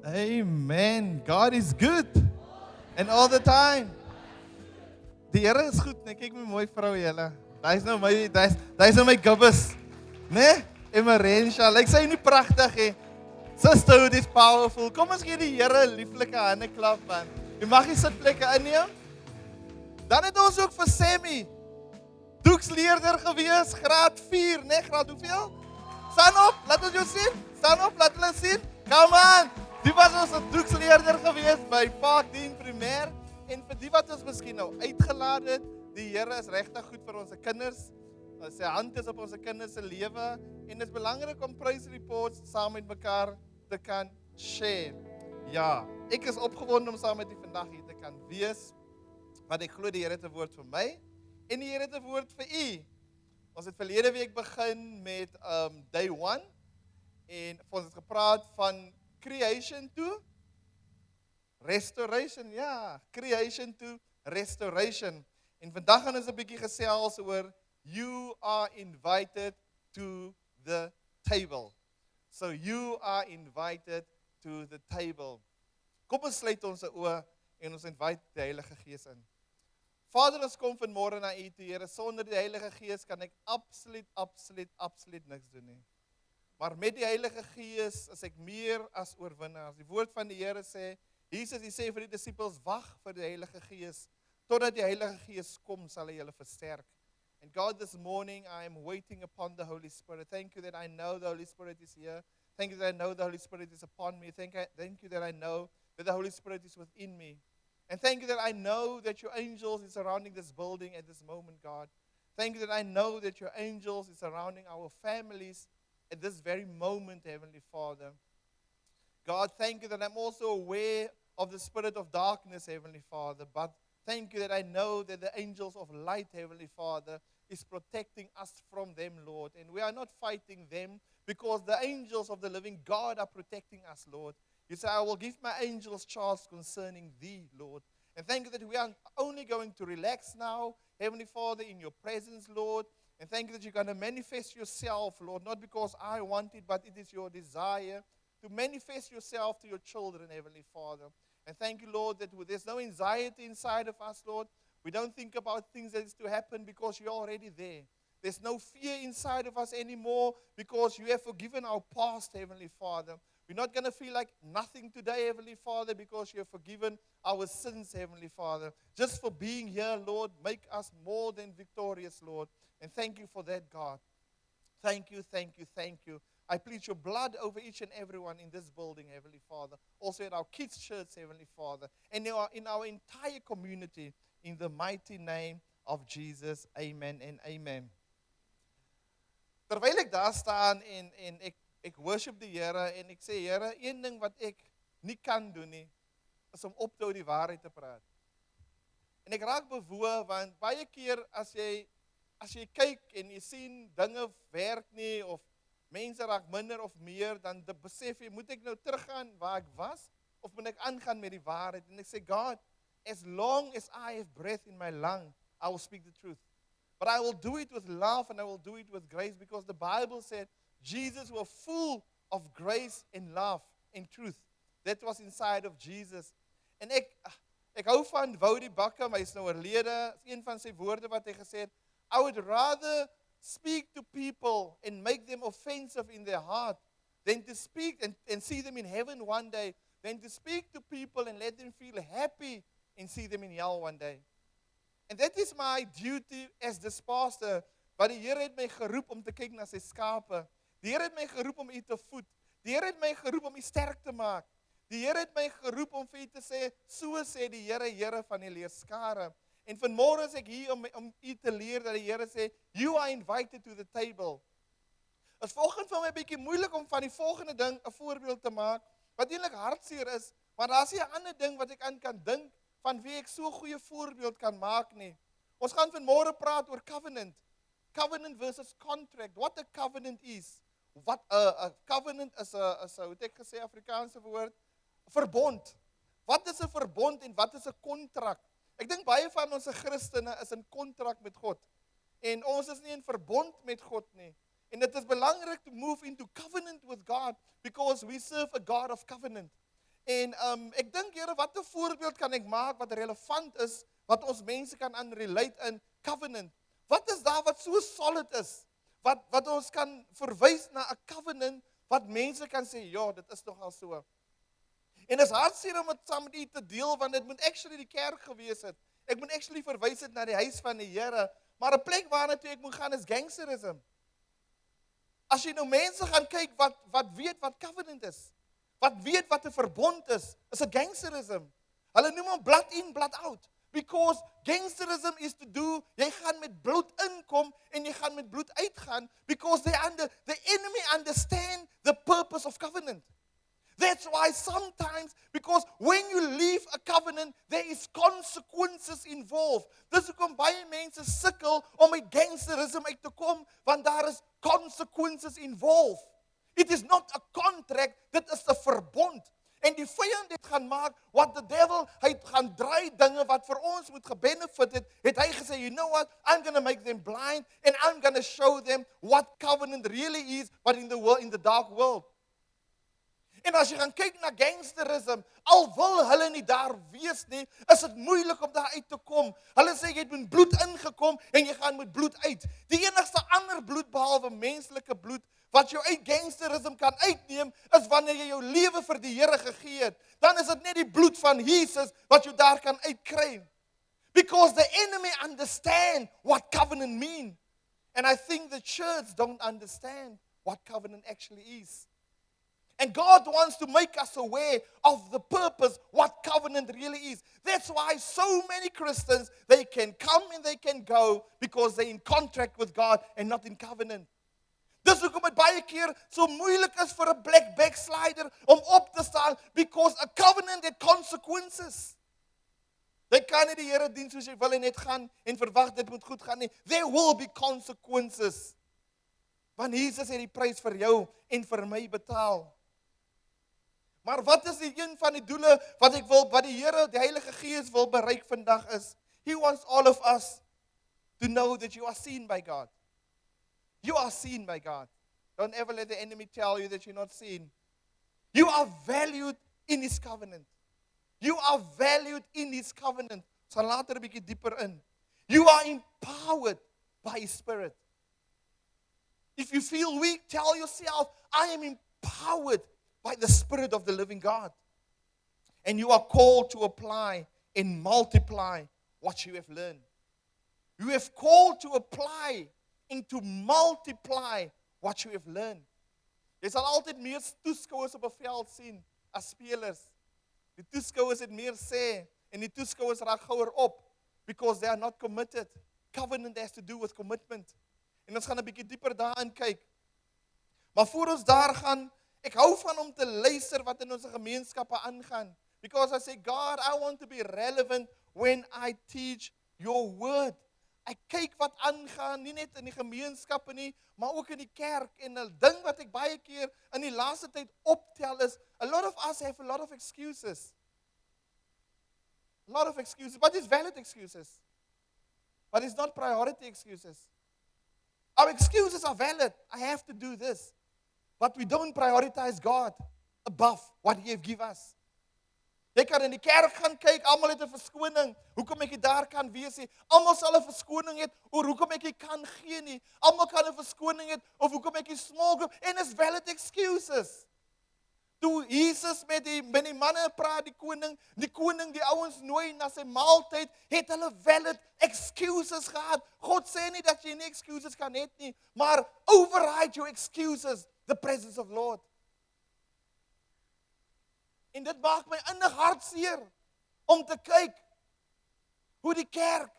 Amen. God is good. And all the time. Die Here is goed, nee. Kyk my mooi vrou julle. Daai's nou my gubbes. Né? Emerentia. Lyk sy nie pragtig hè? Sister, dit is powerful. Kom ons gee die Here 'n lieflike hande klap man. Jy mag die sitplekke inneem. Dan het ons ook vir Sammy. Doeksleerder gewees, graad 4, né? Graad hoeveel? Staan op, laat ons jou sien. Staan op, laat hulle sien. Come on. Die was ons 'n doeksleerder gewees by Parkdien Primêr en vir die wat ons miskien nou uitgelaat het, die Here is regtig goed vir ons kinders. Sy hand is op ons kinders se lewe en dit is belangrik om praise reports saam met mekaar te kan share. Ja, ek is opgewonde om saam met u vandag hier te kan wees. Want ek glo die Here het 'n woord vir my en die Here het 'n woord vir u. Ons het verlede week begin met day 1 en ons het gepraat van creation to restoration. Ja, creation to restoration. En vandag gaan ons 'n bietjie gesels oor you are invited to the table. So you are invited to the table. Kom ons sluit ons oë en ons invite die Heilige Gees in. Vader, ons kom vanmôre na u toe, Here. Sonder die Heilige Gees kan ek absoluut niks doen nie. Maar met die Heilige Gees is ek meer as oorwinnaar. Die woord van die Here sê, Jesus sê vir die disippels, wag vir die Heilige Gees. Totdat die Heilige Gees kom, sal hy julle versterk. And God, this morning I am waiting upon the Holy Spirit. Thank you that I know the Holy Spirit is here. Thank you that I know the Holy Spirit is upon me. Thank you that I know that the Holy Spirit is within me. And thank you that I know that your angels is surrounding this building at this moment, God. Thank you that I know that your angels is surrounding our families at this very moment, Heavenly Father. God, thank you that I'm also aware of the spirit of darkness, Heavenly Father. But thank you that I know that the angels of light, Heavenly Father, is protecting us from them, Lord. And we are not fighting them because the angels of the living God are protecting us, Lord. You say, I will give my angels charge concerning thee, Lord. And thank you that we are only going to relax now, Heavenly Father, in your presence, Lord. And thank you that you're going to manifest yourself, Lord, not because I want it, but it is your desire to manifest yourself to your children, Heavenly Father. And thank you, Lord, that there's no anxiety inside of us, Lord. We don't think about things that is to happen because you're already there. There's no fear inside of us anymore because you have forgiven our past, Heavenly Father. We're not going to feel like nothing today, Heavenly Father, because you have forgiven our sins, Heavenly Father. Just for being here, Lord, make us more than victorious, Lord. And thank you for that, God. Thank you. I plead your blood over each and everyone in this building, Heavenly Father. Also at our kids' church, Heavenly Father. And in our entire community, in the mighty name of Jesus. Amen and amen. Terwyl ek daar staan en ek worship die Here en ek sê, Here, een ding wat ek nie kan doen nie, is om op te hou die waarheid te praat. En ek raak bewoe, want baie keer as jy kyk en jy sien dinge werk nie, of mense raak minder of meer, dan besef jy, moet ek nou teruggaan waar ek was, of moet ek aangaan met die waarheid? En ek sê, God, as long as I have breath in my lung, I will speak the truth. But I will do it with love and I will do it with grace, because the Bible said Jesus was full of grace and love and truth. That was inside of Jesus. En ek hou van Woudie Bakker, maar hy is nou oorlede. Een van sy woorde wat hy gesê het, I would rather speak to people and make them offensive in their heart than to speak and see them in heaven one day, than to speak to people and let them feel happy and see them in hell one day. And that is my duty as this pastor. Maar die Here het my geroep om te kyk na sy skape. Die Here het my geroep om u te voed. Die Here het my geroep om u sterk te maak. Die Here het my geroep om vir u te sê, so sê die Here, Here van die leerskare. En vanmôre is ek hier om u te leer dat die Here sê, you are invited to the table. Is volgens vir my 'n bietjie moeilik om van die volgende ding 'n voorbeeld te maak, wat eintlik hartseer is, maar daar's 'n ander ding wat ek aan kan dink, van wie ek so 'n goeie voorbeeld kan maak nie. Ons gaan vanmôre praat oor covenant. Covenant versus contract. What a covenant is. Wat 'n covenant is 'n hoe het ek gesê Afrikaanse woord? Verbond. Wat is 'n verbond en wat is 'n kontrak? Ek dink baie van ons Christene is in kontrak met God. En ons is nie in verbond met God nie. En dit is belangrik to move into covenant with God because we serve a God of covenant. En ek dink, Here, wat 'n voorbeeld kan ek maak wat relevant is, wat ons mense kan aan relate in covenant? Wat is daar wat so solid is? Wat ons kan verwys na 'n covenant wat mense kan sê, ja, dit is nogal so. En is hartseer om dit saam met u te deel, want dit moet actually die kerk gewees het. Ek moet actually verwys het na die huis van die Here, maar 'n plek waarna toe ek moet gaan is gangsterism. As jy nou mense gaan kyk wat weet wat covenant is, wat weet wat 'n verbond is dit gangsterism. Hulle noem hom blood in, blood out. Because gangsterism is to do, jy gaan met bloed inkom en jy gaan met bloed uitgaan, because the enemy understand the purpose of covenant. That's why sometimes, because when you leave a covenant, there is consequences involved. Dis hoekom baie mense sukkel om met gangsterism uit te kom, want daar is consequences involved. It is not a contract, dit is 'n verbond. En die vyand het gaan maak, what the devil, hy het gaan draai dinge wat vir ons moet gebenefit het hy gesê, you know what, I'm going to make them blind, and I'm going to show them what covenant really is, but in the dark world. En as jy gaan kyk na gangsterism, al wil hulle nie daar wees nie, is dit moeilik om daar uit te kom. Hulle sê jy het met bloed ingekom en jy gaan met bloed uit. Die enigste ander bloed behalwe menslike bloed wat jou uit gangsterism kan uitneem, is wanneer jy jou lewe vir die Here gegee het. Dan is dit net die bloed van Jesus wat jou daar kan uitkry. Because the enemy understand what covenant mean. And I think the church don't understand what covenant actually is. And God wants to make us aware of the purpose, what covenant really is. That's why so many Christians, they can come and they can go because they're in contract with God and not in covenant. Dis hoekom dit baie keer so moeilik is vir 'n black backslider om op te staan, because a covenant had consequences. Jy kan nie die Here dien soos jy wil en net gaan en verwag dit moet goed gaan nie. There will be consequences. Want Jesus het die prys vir jou en vir my betaal. Maar wat is die een van die doele wat die Here, die Heilige Gees wil bereik vandag is? He wants all of us to know that you are seen by God. You are seen by God. Don't ever let the enemy tell you that you're not seen. You are valued in His covenant. You are valued in His covenant. Sal later 'n bietjie dieper in. You are empowered by His Spirit. If you feel weak, tell yourself, I am empowered by the Spirit of the living God. And you are called to apply and multiply what you have learned. You have called to apply and to multiply what you have learned. Jy sal altyd meer toeskouers op 'n veld sien as spelers. Die toeskouers het meer sê en die toeskouers raak gouer op because they are not committed. Covenant has to do with commitment. En ons gaan 'n bietjie dieper daarin kyk. Maar voor ons daar gaan, ek hou van om te luister wat in ons gemeenskappe aangaan. Because I say, God, I want to be relevant when I teach your word. Ek kyk wat aangaan, nie net in die gemeenskappe nie, maar ook in die kerk. En 'n ding wat ek baie keer in die laaste tyd optel is, a lot of us have a lot of excuses. A lot of excuses, but it's valid excuses. But it's not priority excuses. Our excuses are valid. I have to do this. But we don't prioritize God above what He has given us. Jy kan in die kerk gaan kyk, almal het 'n verskoning, hoekom ek nie daar kan wees nie. Almal sal 'n verskoning het oor hoekom ek nie kan gee nie. Almal kan 'n verskoning het of hoekom ek nie small group, en is valid excuses. Toe Jesus met die manne praat, die koning die ouens nooi na sy maaltyd, het hulle valid excuses gehad. God sê nie dat jy nie excuses kan hê nie, maar override your excuses, the presence of Lord. En dit maak my innig hartseer om te kyk hoe die kerk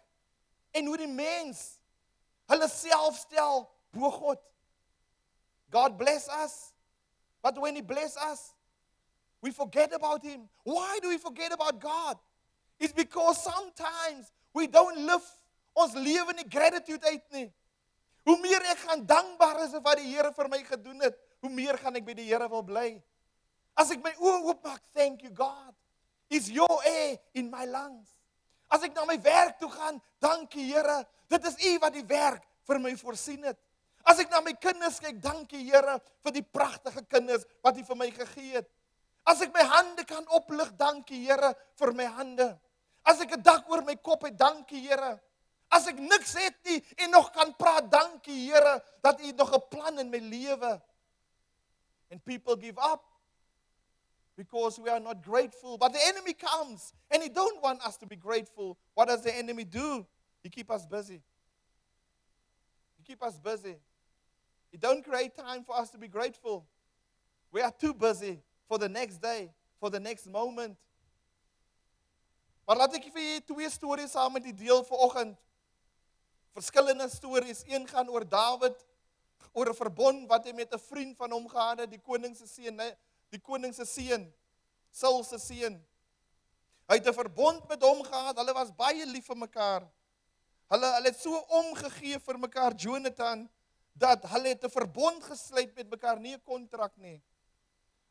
en hoe die mens hulle self stel bo God. God bless us, but when He bless us, we forget about Him. Why do we forget about God? It's because sometimes we don't live ons lewe in gratitude uit nie. Hoe meer ek gaan dankbaar is vir wat die Here vir my gedoen het, hoe meer gaan ek by die Here wil bly. As ek my oë oopmaak, thank you God. Is your air in my lungs. As ek na my werk toe gaan, dankie Here. Dit is U wat die werk vir my voorsien het. As ek na my kinders kyk, dankie Here vir die pragtige kinders wat U vir my gegee het. As ek my hande kan oplig, dankie Here vir my hande. As ek 'n dak oor my kop het, dankie Here. As ek niks het nie en nog kan praat, dankie Here dat U nog 'n plan in my lewe. And people give up because we are not grateful. But the enemy comes and he don't want us to be grateful. What does the enemy do? He keep us busy. He keep us busy. He don't create time for us to be grateful. We are too busy for the next day, for the next moment. Maar laat ek vir julle twee stories saam met u deel vanoggend. Verskillende stories. Een gaan oor Dawid, oor 'n verbond wat hy met 'n vriend van hom gehad het, die koning se seun, Saul se seun. Hy het 'n verbond met hom gehad. Hulle was baie lief vir mekaar. Hulle het so omgegee vir mekaar, Jonathan, dat hulle het 'n verbond gesluit met mekaar, nie 'n kontrak nie.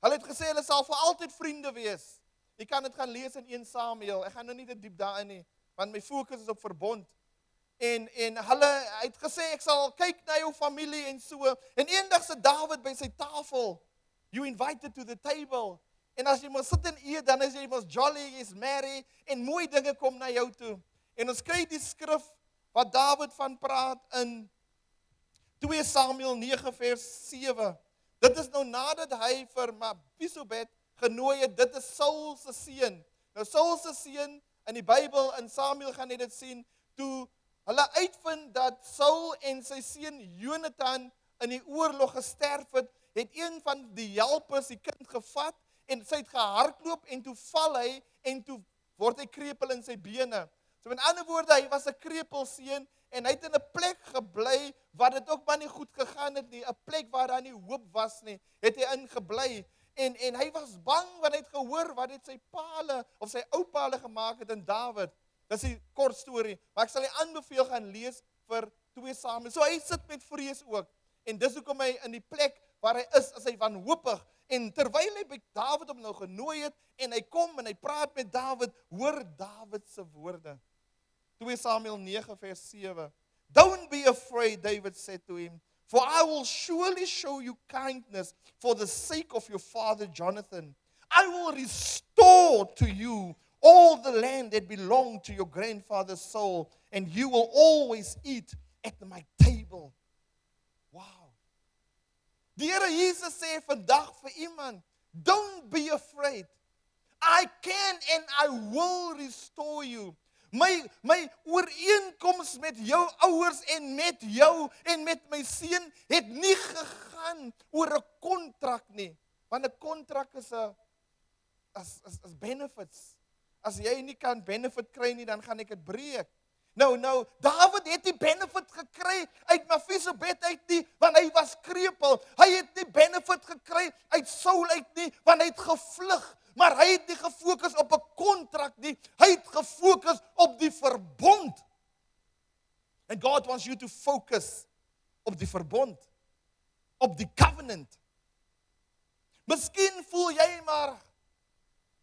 Hulle het gesê hulle sal vir altyd vriende wees. Jy kan dit gaan lees in 1 Samuel. Ek gaan nou nie te diep daarin nie, want my fokus is op verbond. En hy het gesê ek sal kyk na jou familie en so. En eendag sit Dawid by sy tafel. You invited to the table. En as jy mos sit en eet, dan is jy mos jolly, jy's merry en mooi dinge kom na jou toe. En ons kry die skrif wat Dawid van praat in 2 Samuel 9 vers 7. Dit is nou nadat hy vir Mephibosheth genooi het. Dit is Saul se seun. Nou Saul se seun in die Bybel, in Samuel gaan jy dit sien, toe hulle uitvind dat Saul en sy seun Jonathan in die oorlog gesterf het, het een van die helpers die kind gevat en sy het gehardloop en toe val hy en toe word hy krepeel in sy bene. So met ander woorde, hy was 'n krepelseun en hy het in 'n plek gebly waar dit ook maar nie goed gegaan het nie, 'n plek waar daar nie hoop was nie, het hy ingebly. En hy was bang want hy het gehoor wat het sy paale of sy oupaale gemaak het in Dawid. Dis 'n kort storie, maar ek sal die aanbeveel gaan lees vir 2 Samuel. So hy sit met vrees ook. En dis hoekom hy in die plek waar hy is hy wanhoopig. En terwyl hy by Dawid hom nou genooi het en hy kom en hy praat met Dawid, hoor Dawid se woorde. 2 Samuel 9 vers 7. Don't be afraid, David said to him, for I will surely show you kindness for the sake of your father Jonathan. I will restore to you all the land that belonged to your grandfather Saul, and you will always eat at my table. Wow. Die Here Jesus sê vandag vir iemand, don't be afraid. I can and I will restore you. My ooreenkoms met jou ouers en met jou en met my seun het nie gegaan oor 'n kontrak nie. Want 'n kontrak is 'n benefits. As jy nie kan benefit kry nie, dan gaan ek dit breek. Nou, Dawid het die benefit gekry uit Mephibosheth uit nie, want hy was krepeel. Hy het nie benefit gekry uit Saul uit nie, want hy het gevlug. Maar hy het nie gefokus op 'n kontrak nie. Hy het gefokus op die verbond. And God wants you to focus op die verbond. Op die covenant. Miskien voel jy maar,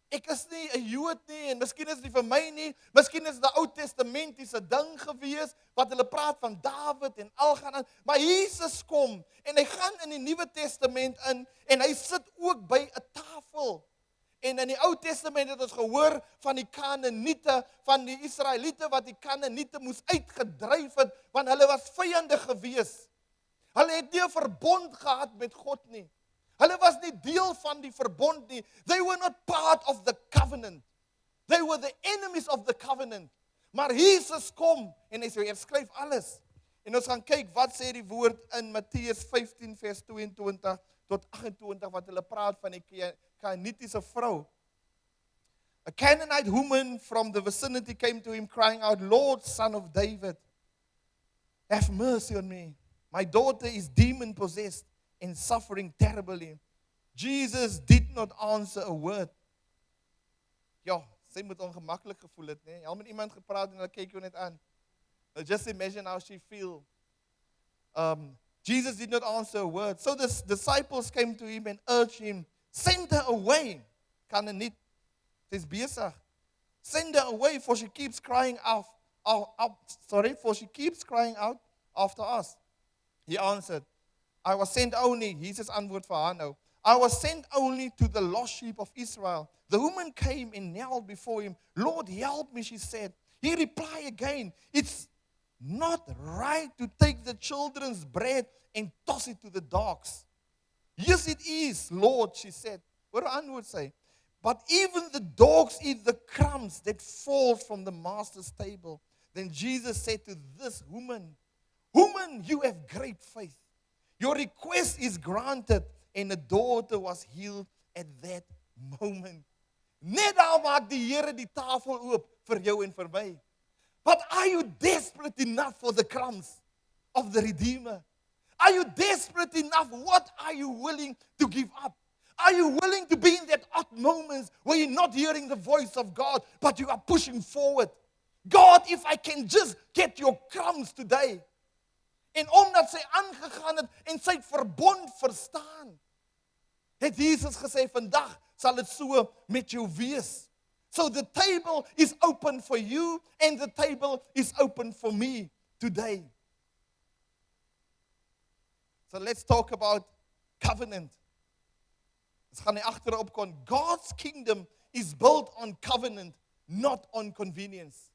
ek is nie 'n Jood nie, en miskien is dit vir my nie. Miskien is dit 'n Ou Testamentiese ding gewees, wat hulle praat van Dawid en al gaan aan. Maar Jesus kom, en hy gaan in die Nuwe Testament in, en hy sit ook by 'n tafel. En in die Ou Testament het ons gehoor van die Kanaaniete, van die Israeliete wat die Kanaaniete moes uitgedryf het, want hulle was vyande gewees. Hulle het nie 'n verbond gehad met God nie. Hulle was nie deel van die verbond nie. They were not part of the covenant. They were the enemies of the covenant. Maar Jesus kom en hy sê, skryf alles. En ons gaan kyk wat sê die woord in Matteus 15 vers 22 tot 28 wat hulle praat van die Kanaanitiese vrou. A Canaanite woman from the vicinity came to him crying out, Lord, son of David, have mercy on me. My daughter is demon possessed and suffering terribly. Jesus did not answer a word. Ja, sy moet ongemaklik gevoel het, nee. Al met iemand gepraat en hulle kyk jou net aan. Just imagine how she feel. Jesus did not answer a word. So the disciples came to him and urged him, send her away. Kan nie. Sy's besig. Send her away, for she keeps crying out after us. He answered, I was sent only, Jesus antwoord vir haar nou. I was sent only to the lost sheep of Israel. The woman came and knelt before him. Lord, help me, she said. He replied again, it's not right to take the children's bread and toss it to the dogs. Yes, it is, Lord, she said. What Anne would say. But even the dogs eat the crumbs that fall from the master's table. Then Jesus said to this woman, Woman, you have great faith. Your request is granted. And the daughter was healed at that moment. Net daar maak die Here die tafel oop vir jou en vir my. But are you desperate enough for the crumbs of the Redeemer? Are you desperate enough? What are you willing to give up? Are you willing to be in that odd moments where you're not hearing the voice of God, but you are pushing forward? God, if I can just get your crumbs today. En omdat sy aangegaan het en sy het verbond verstaan, het Jesus gesê, vandag sal dit so met jou wees. So the table is open for you and the table is open for me today. So let's talk about covenant. Ons gaan hier agterop kom. God's kingdom is built on covenant, not on convenience.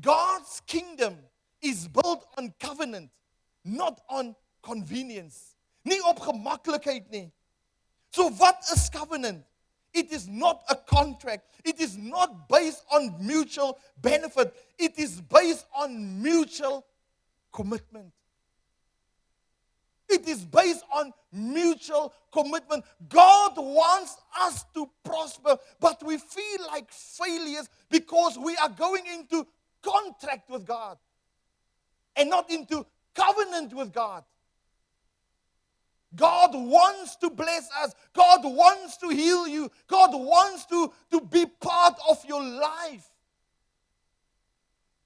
God's kingdom is built on covenant, not on convenience. Nie op gemaklikheid nie. So what is covenant? It is not a contract. It is not based on mutual benefit. It is based on mutual commitment. It is based on mutual commitment. God wants us to prosper, but we feel like failures because we are going into contract with God and not into covenant with God. God wants to bless us. God wants to heal you. God wants to be part of your life.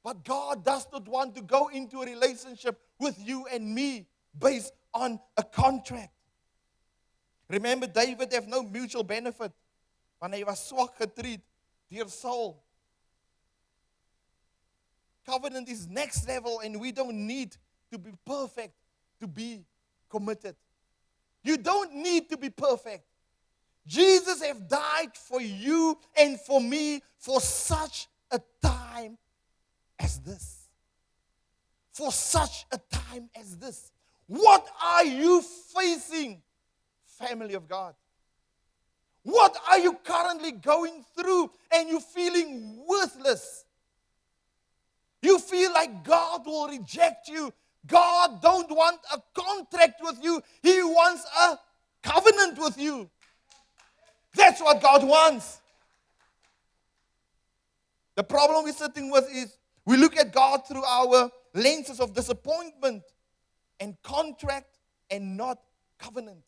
But God does not want to go into a relationship with you and me based on a contract. Remember, David have no mutual benefit. Want hy was swak getreed deur Saul. Covenant is next level and we don't need to be perfect to be committed. You don't need to be perfect. Jesus have died for you and for me for such a time as this. For such a time as this. What are you facing, family of God? What are you currently going through and you feeling worthless? You feel like God will reject you. God don't want a contract with you. He wants a covenant with you. That's what God wants. The problem we're sitting with is we look at God through our lenses of disappointment and contract and not covenant.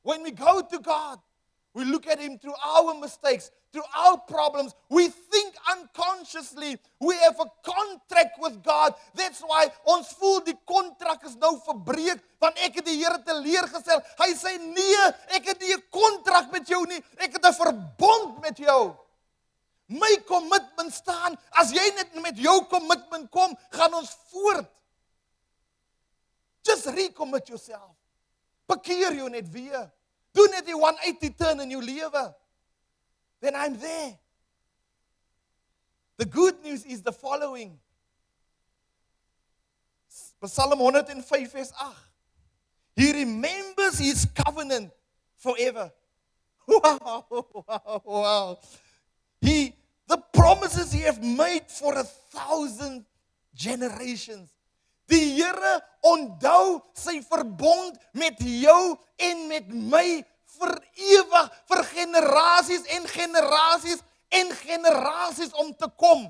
When we go to God, we look at Him through our mistakes, through our problems. We think unconsciously we have a contract with God. That's why ons voel die kontrak is nou verbreek, want ek het die Here teleurgestel. Hy sê nee, ek het nie 'n kontrak met jou nie, ek het 'n verbond met jou. My commitment staan, as jy net met jou commitment kom, gaan ons voort. Just recommit yourself. Bekeer jou net weer. Do net die 180 turn in jou lewe. Then I'm there. The good news is the following. Psalm 105 verse 8. He remembers His covenant forever. Wow, wow, wow. The promises He have made for 1,000 generations. Die Here onthou sy verbond met jou en met my vir ewig, vir generasies en generasies en generasies om te kom.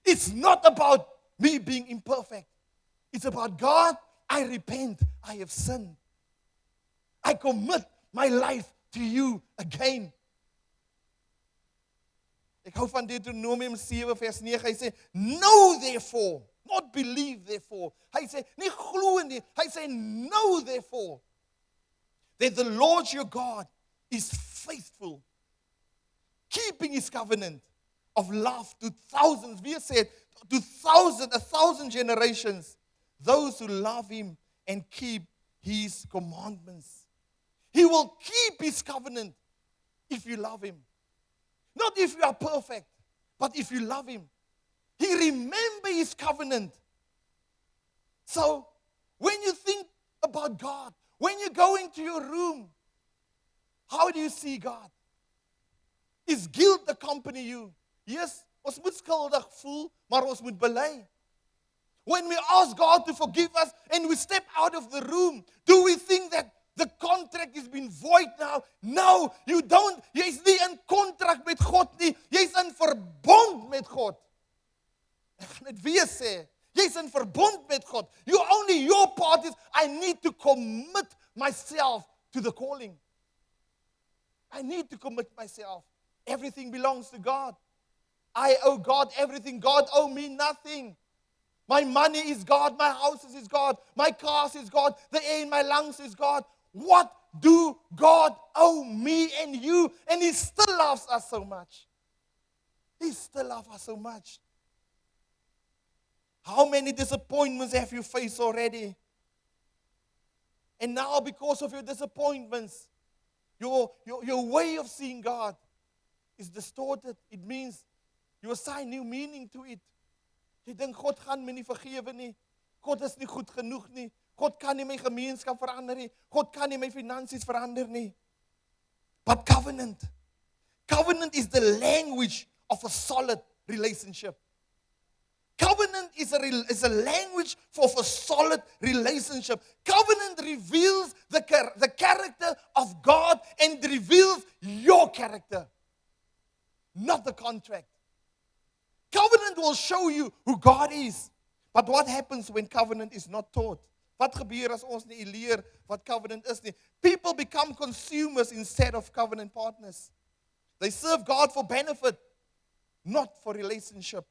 It's not about me being imperfect. It's about God, I repent, I have sinned. I commit my life to you again. Ek hou van Deuteronomium 7 vers 9. Hy sê, know therefore, not believe therefore. Hy sê, nie glo nie. Hy sê, know therefore, that the Lord your God is faithful, keeping His covenant of love to thousands. Wie said, to 1,000 generations, those who love Him and keep His commandments. He will keep His covenant if you love Him. Not if you are perfect, but if you love Him. He remembers His covenant. So, when you think about God, when you go into your room, how do you see God? Is guilt accompany you? Yes, ons moet skuldig voel, maar ons moet bely. When we ask God to forgive us and we step out of the room, do we think that the contract has been void now? No, you don't. Jy's nie in kontrak met God nie. Jy's in verbond met God. Ek gaan dit weer sê. Jy's in verbond met God. Your part is, I need to commit myself to the calling. I need to commit myself. Everything belongs to God. I owe God everything. God owe me nothing. My money is God. My house is God. My cars is God. The air in my lungs is God. What do God owe me and you? And He still loves us so much. He still loves us so much. How many disappointments have you faced already? And now because of your disappointments, your way of seeing God is distorted. It means you assign new meaning to it. Jy dink God gaan my nie vergewe nie. God is nie goed genoeg nie. God kan nie my gemeenskap verander nie. God kan nie my finansies verander nie. But covenant is the language of a solid relationship. Covenant is a language for a solid relationship. Covenant reveals the character of God and reveals your character, not the contract. Covenant will show you who God is. But what happens when covenant is not taught? Wat gebeur as ons nie leer wat covenant is nie? People become consumers instead of covenant partners. They serve God for benefit, not for relationship.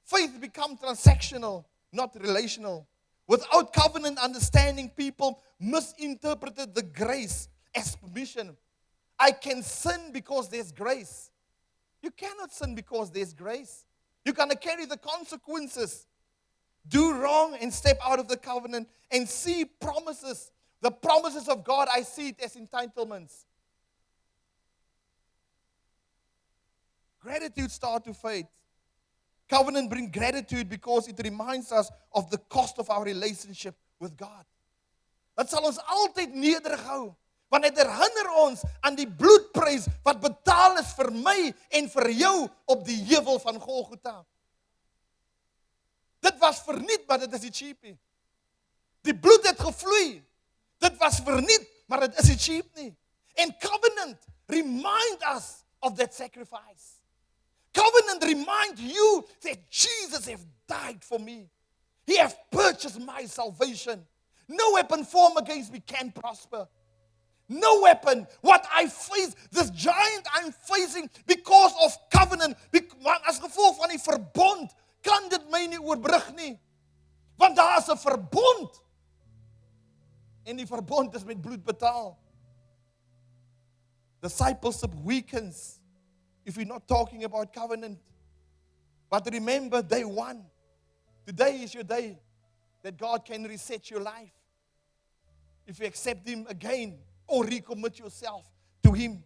Faith becomes transactional, not relational. Without covenant understanding, people misinterpreted the grace as permission. I can sin because there's grace. You cannot sin because there's grace. You're going to carry the consequences. Do wrong and step out of the covenant and see promises. The promises of God, I see it as entitlements. Gratitude starts to fade. Covenant brings gratitude because it reminds us of the cost of our relationship with God. Dat sal ons altyd nederig hou, want dit herinner ons aan die bloedprys wat betaal is vir my en vir jou op die heuwel van Golgotha. Dit was verniet, maar dit is nie cheap nie. Die bloed het gevloei. Dit was verniet, maar dit is nie cheap nie. And covenant remind us of that sacrifice. Covenant remind you that Jesus has died for me. He has purchased my salvation. No weapon formed against me can prosper. No weapon. What I face, this giant I'm facing because of covenant, as gevolg van die verbond, kan dit my nie oorbrug nie. Want daar is 'n verbond. En die verbond is met bloed betaal. Discipleship weakens if we're not talking about covenant. But remember, day one. Today is your day that God can reset your life. If you accept Him again or recommit yourself to Him.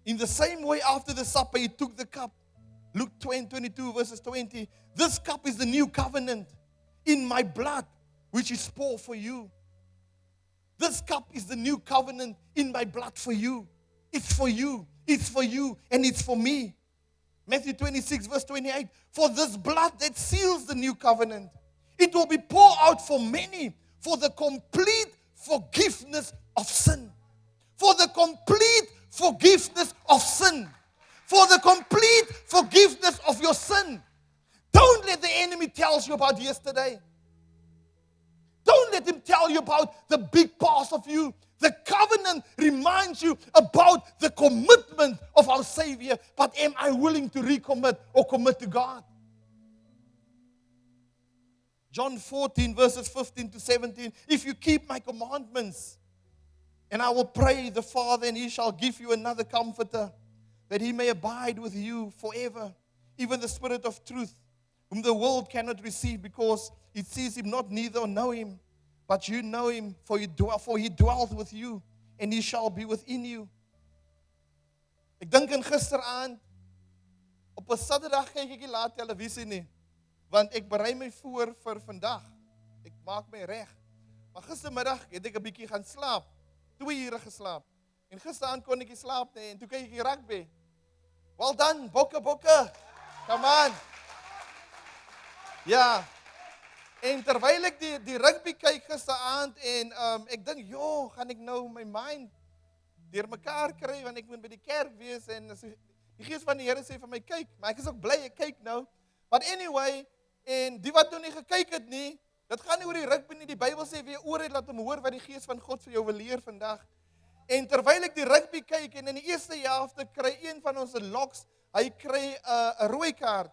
In the same way, after the supper, He took the cup. Luke 22 verses 20. This cup is the new covenant in my blood, which is poured for you. This cup is the new covenant in my blood for you. It's for you. It's for you. And it's for me. Matthew 26 verse 28. For this blood that seals the new covenant, it will be poured out for many for the complete forgiveness of sin. For the complete forgiveness of sin. For the complete forgiveness of your sin. Don't let the enemy tell you about yesterday. Don't let him tell you about the big past of you. The covenant reminds you about the commitment of our Savior. But am I willing to recommit or commit to God? John 14 verses 15 to 17. If you keep my commandments, and I will pray the Father, and He shall give you another comforter, that He may abide with you forever, even the Spirit of truth, whom the world cannot receive because it sees Him not, neither know Him. But you know Him, for He dwells with you and He shall be within you. Ek dink aan gisteraand, op 'n Saterdag kyk ek nie laat televisie nie, want ek berei my voor vir vandag. Ek maak my reg. Maar gistermiddag het ek 'n bietjie gaan slaap. 2 ure geslaap. En gisteraand kon ek nie slaap nie en toe kyk ek rugby. Well done, bokke. Come on. Ja. En terwyl ek die rugby kyk gisteraand en ek dink, "Jo, gaan ek nou my mind deurmekaar kry want ek moet by die kerk wees en die Gees van die Here sê vir my kyk, maar ek is ook bly ek kyk nou." But anyway, en die wat nog nie gekyk het nie, dit gaan nie oor die rugby nie. Die Bybel sê wie oor het laat hom hoor wat die Gees van God vir jou wil leer vandag. En terwyl ek die rugby kyk en in die eerste helfte kry een van ons Locks, hy kry 'n rooi kaart.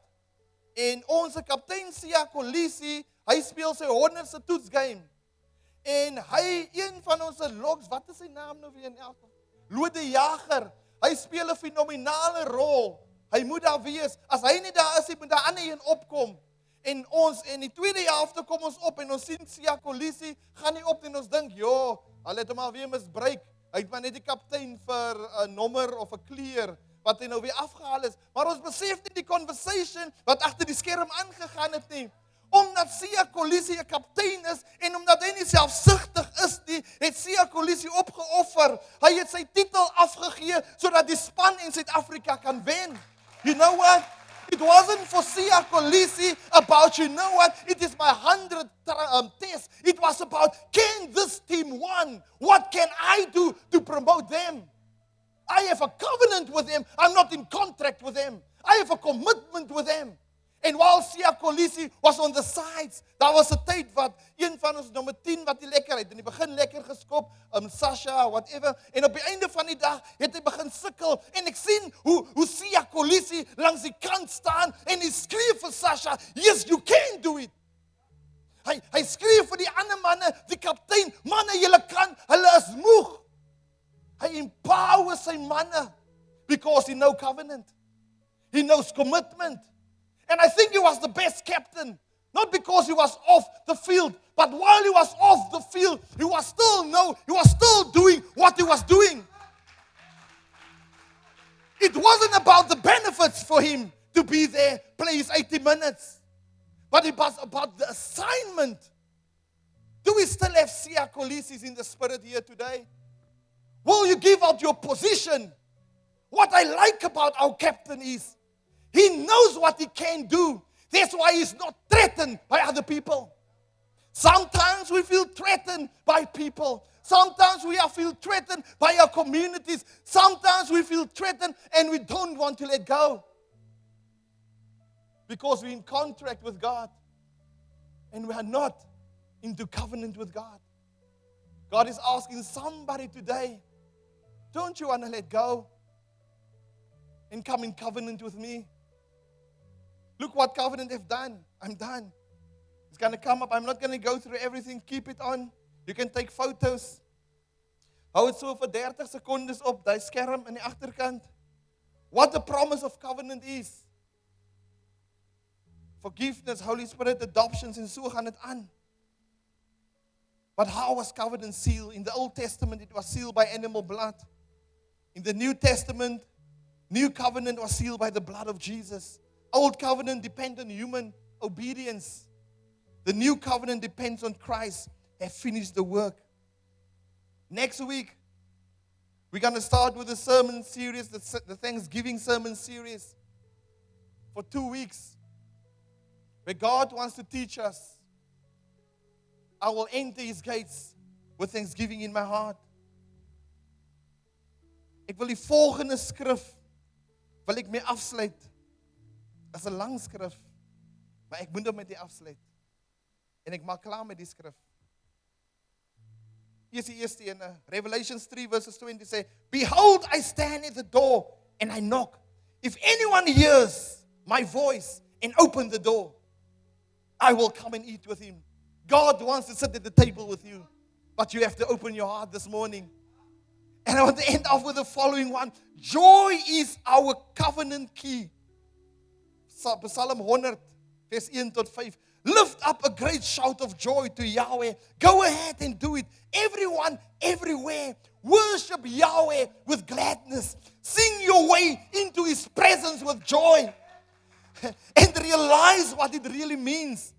En ons kaptein Siya Kolisi, hy speel sy 100ste toetsgame. En hy, een van ons Locks, wat is sy naam nou weer in elk geval? Lode Jager, hy speel 'n fenominale rol. Hy moet daar wees. As hy nie daar is, moet daar ander een opkom. En ons, in die tweede helfte kom ons op en ons sien Siya Kolisi gaan nie op en ons dink, "Jo, hulle het hom alweer misbruik. Hy het maar net die kaptein vir 'n nommer of 'n kleur wat hy nou weer afgehaal is." Maar ons besef nie die conversation wat agter die skerm aangegaan het nie. Omdat Siya Kolisi 'n kaptein is en omdat hy nie selfsugtig is nie, het Siya Kolisi opgeoffer. Hy het sy titel afgegee sodat die span in Suid-Afrika kan wen. You know what? It wasn't for Siya Kolisi about, you know what, it is my 100th test. It was about, can this team win? What can I do to promote them? I have a covenant with them. I'm not in contract with them. I have a commitment with them. En while Siya Kolisi was on the sides, daar was 'n tyd wat een van ons nommer 10 wat nie lekker het in die begin lekker geskop, Sasha, whatever, en op die einde van die dag het hy begin sukkel en ek sien hoe Siya Kolisi langs die kant staan en hy skree vir Sasha, "Yes, you can do it." Hy skree vir die ander manne, die kaptein, "Manne, julle kan, hulle is moeg." Hy empower sy manne because he knows covenant. He knows commitment. And I think he was the best captain, not because he was off the field, but while he was off the field, he was still doing what he was doing. It wasn't about the benefits for him to be there, play his 80 minutes, but it was about the assignment. Do we still have Siya Kolisi's in the spirit here today? Will you give out your position? What I like about our captain is, he knows what he can do. That's why he's not threatened by other people. Sometimes we feel threatened by people. Sometimes we feel threatened by our communities. Sometimes we feel threatened and we don't want to let go. Because we're in contract with God. And we are not into covenant with God. God is asking somebody today, don't you want to let go and come in covenant with me? Look what covenant have done. I'm done. It's going to come up. I'm not going to go through everything. Keep it on. You can take photos. Hou het so vir 30 sekondes op, die skerm aan die agterkant. What the promise of covenant is. Forgiveness, Holy Spirit, adoptions, en so gaan dit aan. But how was covenant sealed? In the Old Testament, it was sealed by animal blood. In the New Testament, new covenant was sealed by the blood of Jesus. Old covenant depended on human obedience. The new covenant depends on Christ have finished the work. Next week, we're going to start with the sermon series, the Thanksgiving sermon series for 2 weeks, where God wants to teach us. I will enter His gates with thanksgiving in my heart. Ek wil die volgende skrif wil ek mee afsluit. Dit is 'n lang skrif, maar ek moet hom met die afsluit. En ek maak klaar met die skrif. Hier is die eerste ene. Revelations 3 verses 20 sê, "Behold, I stand at the door and I knock. If anyone hears my voice and open the door, I will come and eat with him." God wants to sit at the table with you, but you have to open your heart this morning. And I want to end off with the following one. Joy is our covenant key. Psalm 100, vers 1 tot 5. Lift up a great shout of joy to Yahweh. Go ahead and do it. Everyone, everywhere. Worship Yahweh with gladness. Sing your way into His presence with joy. And realize what it really means.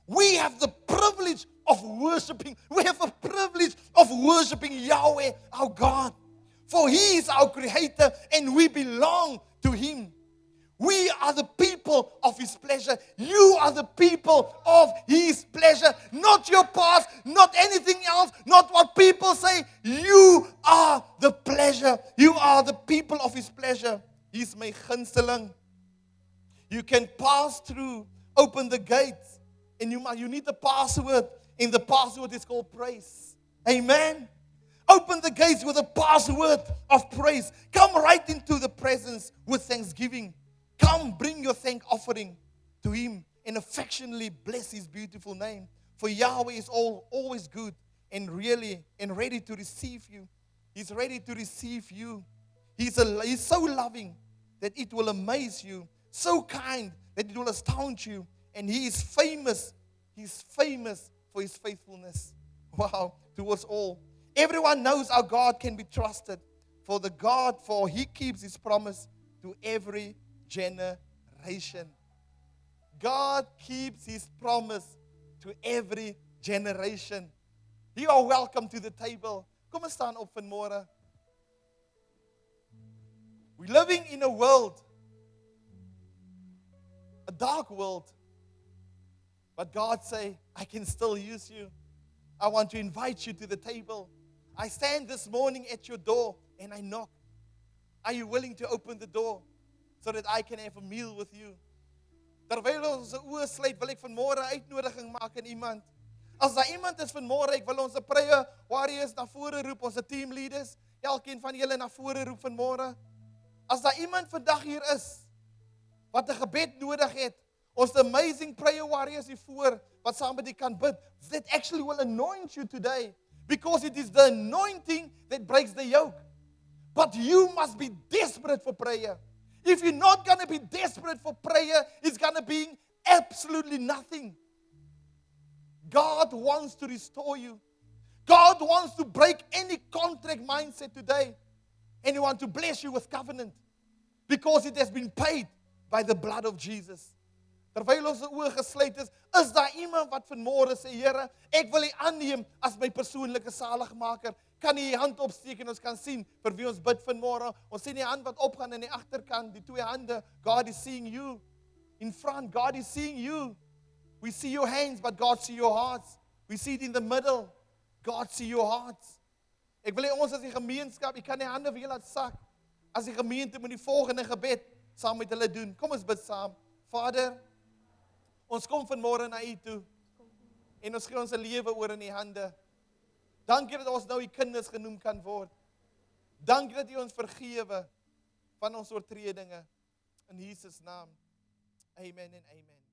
We have the privilege of worshiping. We have a privilege of worshiping Yahweh, our God. For He is our Creator and we belong to Him. We are the people of His pleasure. You are the people of His pleasure. Not your past, not anything else, not what people say. You are the pleasure. You are the people of His pleasure. He's my gunsteling. You can pass through, open the gates, and you need a password, and the password is called praise. Amen. Open the gates with a password of praise. Come right into the presence with thanksgiving. Come, bring your thank offering to Him and affectionately bless His beautiful name. For Yahweh is always good and ready to receive you. He's ready to receive you. He's so loving that it will amaze you. So kind that it will astound you. And He is famous. He's famous for His faithfulness. Wow, towards all. Everyone knows our God can be trusted. For He keeps His promise to every generation. God keeps His promise to every generation. You are welcome to the table. Kom ons staan op vanmôre. We're living in a world, a dark world. But God say, I can still use you. I want to invite you to the table. I stand this morning at your door and I knock. Are you willing to open the door so that I can have a meal with you? Terwyl ons oë sluit, wil ek vanmôre uitnodiging maak aan iemand. As daar iemand is vanmôre, ek wil ons prayer warriors na vore roep, ons team leaders, elkeen van julle na vore roep vanmôre. As daar iemand vandag hier is wat 'n gebed nodig het, ons amazing prayer warriors hier voor wat saam met u kan bid, that actually will anoint you today, because it is the anointing that breaks the yoke. But you must be desperate for prayer. If you're not going to be desperate for prayer, it's going to be absolutely nothing. God wants to restore you. God wants to break any contract mindset today. And He wants to bless you with covenant, because it has been paid by the blood of Jesus. Terwyl ons oë gesluit is daar iemand wat vanmôre sê, Here, ek wil U aanneem as my persoonlike saligmaker. Kan U U hand opsteek en ons kan sien vir wie ons bid vanmôre? Ons sien die hand wat opgaan aan die agterkant, die twee hande. God is seeing you. In front, God is seeing you. We see your hands, but God see your hearts. We see it in the middle. God see your hearts. Ek wil hê ons as die gemeenskap, ek kan die hande vir julle laat sak. As die gemeente moet die volgende gebed saam met hulle doen. Kom ons bid saam. Vader, ons kom vanmôre na U toe. En ons gee ons lewe oor in U hande. Dankie dat ons nou U kinders genoem kan word. Dankie dat U ons vergewe van ons oortredinge. In Jesus naam. Amen en amen.